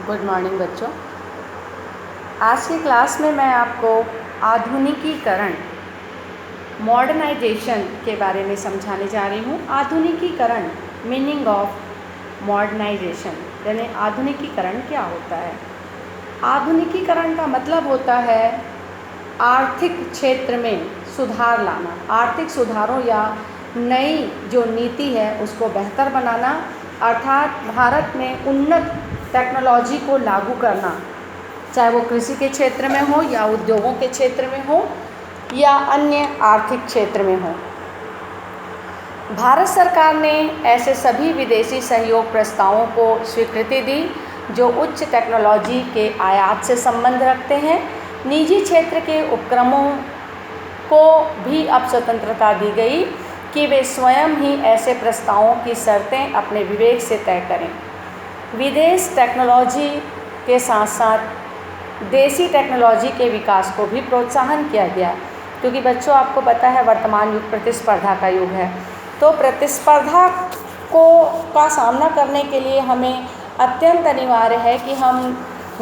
Good morning बच्चों। आज की क्लास में मैं आपको आधुनिकीकरण मॉडर्नाइजेशन के बारे में समझाने जा रही हूँ। आधुनिकीकरण मीनिंग ऑफ मॉडर्नाइजेशन, यानी आधुनिकीकरण क्या होता है। आधुनिकीकरण का मतलब होता है आर्थिक क्षेत्र में सुधार लाना, आर्थिक सुधारों या नई जो नीति है उसको बेहतर बनाना, अर्थात भारत में उन्नत टेक्नोलॉजी को लागू करना, चाहे वो कृषि के क्षेत्र में हो या उद्योगों के क्षेत्र में हो या अन्य आर्थिक क्षेत्र में हो। भारत सरकार ने ऐसे सभी विदेशी सहयोग प्रस्तावों को स्वीकृति दी जो उच्च टेक्नोलॉजी के आयात से संबंध रखते हैं। निजी क्षेत्र के उपक्रमों को भी अब स्वतंत्रता दी गई कि वे स्वयं ही ऐसे प्रस्तावों की शर्तें अपने विवेक से तय करें। विदेश टेक्नोलॉजी के साथ साथ देसी टेक्नोलॉजी के विकास को भी प्रोत्साहन किया गया, क्योंकि बच्चों आपको पता है वर्तमान युग प्रतिस्पर्धा का युग है। तो प्रतिस्पर्धा का सामना करने के लिए हमें अत्यंत अनिवार्य है कि हम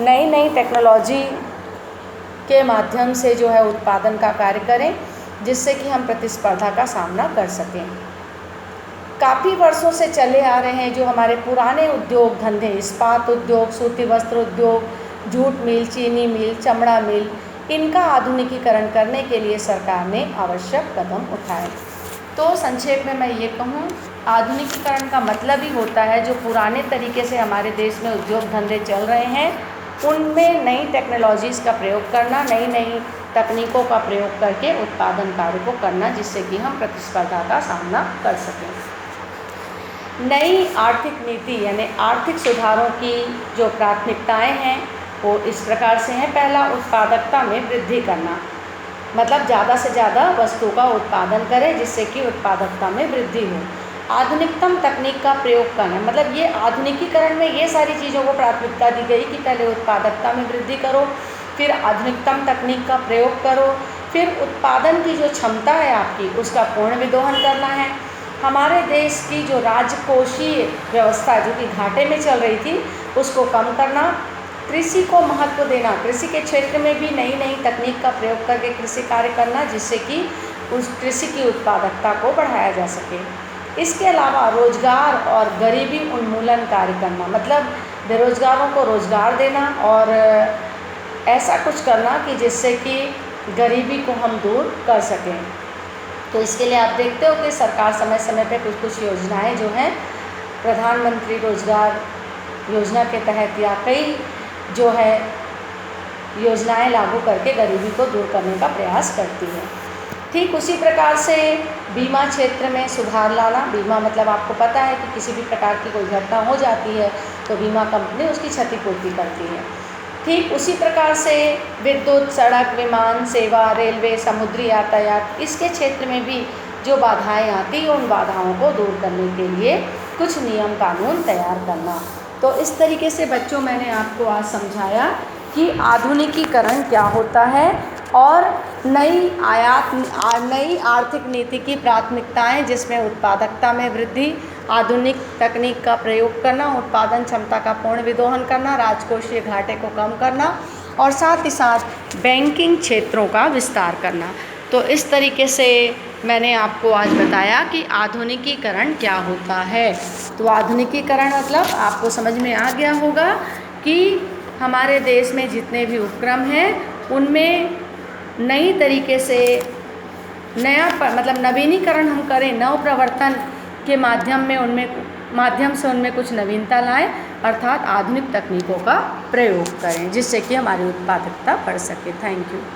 नई नई टेक्नोलॉजी के माध्यम से जो है उत्पादन का कार्य करें, जिससे कि हम प्रतिस्पर्धा का सामना कर सकें। काफ़ी वर्षों से चले आ रहे हैं जो हमारे पुराने उद्योग धंधे, इस्पात उद्योग, सूती वस्त्र उद्योग, जूट मिल, चीनी मिल, चमड़ा मिल, इनका आधुनिकीकरण करने के लिए सरकार ने आवश्यक कदम उठाए। तो संक्षेप में मैं ये कहूँ, आधुनिकीकरण का मतलब ही होता है जो पुराने तरीके से हमारे देश में उद्योग धंधे चल रहे हैं उनमें नई टेक्नोलॉजीज़ का प्रयोग करना, नई नई तकनीकों का प्रयोग करके उत्पादन कार्य को करना, जिससे कि हम प्रतिस्पर्धा का सामना कर सकें। नई आर्थिक नीति यानी आर्थिक सुधारों की जो प्राथमिकताएं हैं वो इस प्रकार से हैं। पहला, उत्पादकता में वृद्धि करना, मतलब ज़्यादा से ज़्यादा वस्तु का उत्पादन करें जिससे कि उत्पादकता में वृद्धि हो। आधुनिकतम तकनीक का प्रयोग करना, मतलब ये आधुनिकीकरण में ये सारी चीज़ों को प्राथमिकता दी गई कि पहले उत्पादकता में वृद्धि करो, फिर आधुनिकतम तकनीक का प्रयोग करो, फिर उत्पादन की जो क्षमता है आपकी उसका पूर्ण विदोहन करना है। हमारे देश की जो राजकोषीय व्यवस्था जो कि घाटे में चल रही थी उसको कम करना, कृषि को महत्व देना, कृषि के क्षेत्र में भी नई नई तकनीक का प्रयोग करके कृषि कार्य करना जिससे कि उस कृषि की उत्पादकता को बढ़ाया जा सके। इसके अलावा रोजगार और गरीबी उन्मूलन कार्य करना, मतलब बेरोजगारों को रोजगार देना और ऐसा कुछ करना कि जिससे कि गरीबी को हम दूर कर सकें। तो इसके लिए आप देखते हो कि सरकार समय समय पे कुछ कुछ योजनाएं जो हैं प्रधानमंत्री रोजगार योजना के तहत या कई जो है योजनाएं लागू करके गरीबी को दूर करने का प्रयास करती है। ठीक उसी प्रकार से बीमा क्षेत्र में सुधार लाना। बीमा मतलब आपको पता है कि किसी भी प्रकार की कोई घटना हो जाती है तो बीमा कंपनी उसकी क्षतिपूर्ति करती है। ठीक उसी प्रकार से विद्युत, सड़क, विमान सेवा, रेलवे, समुद्री यातायात, इसके क्षेत्र में भी जो बाधाएं आती हैं उन बाधाओं को दूर करने के लिए कुछ नियम कानून तैयार करना। तो इस तरीके से बच्चों मैंने आपको आज समझाया कि आधुनिकीकरण क्या होता है और नई आर्थिक नीति की प्राथमिकताएं, जिसमें उत्पादकता में वृद्धि, आधुनिक तकनीक का प्रयोग करना, उत्पादन क्षमता का पूर्ण विदोहन करना, राजकोषीय घाटे को कम करना और साथ ही साथ बैंकिंग क्षेत्रों का विस्तार करना। तो इस तरीके से मैंने आपको आज बताया कि आधुनिकीकरण क्या होता है। तो आधुनिकीकरण मतलब आपको समझ में आ गया होगा कि हमारे देश में जितने भी उपक्रम हैं उनमें नई तरीके से मतलब नवीनीकरण हम करें, नव प्रवर्तन के माध्यम से उनमें कुछ नवीनता लाएं, अर्थात आधुनिक तकनीकों का प्रयोग करें जिससे कि हमारी उत्पादकता बढ़ सके। Thank you.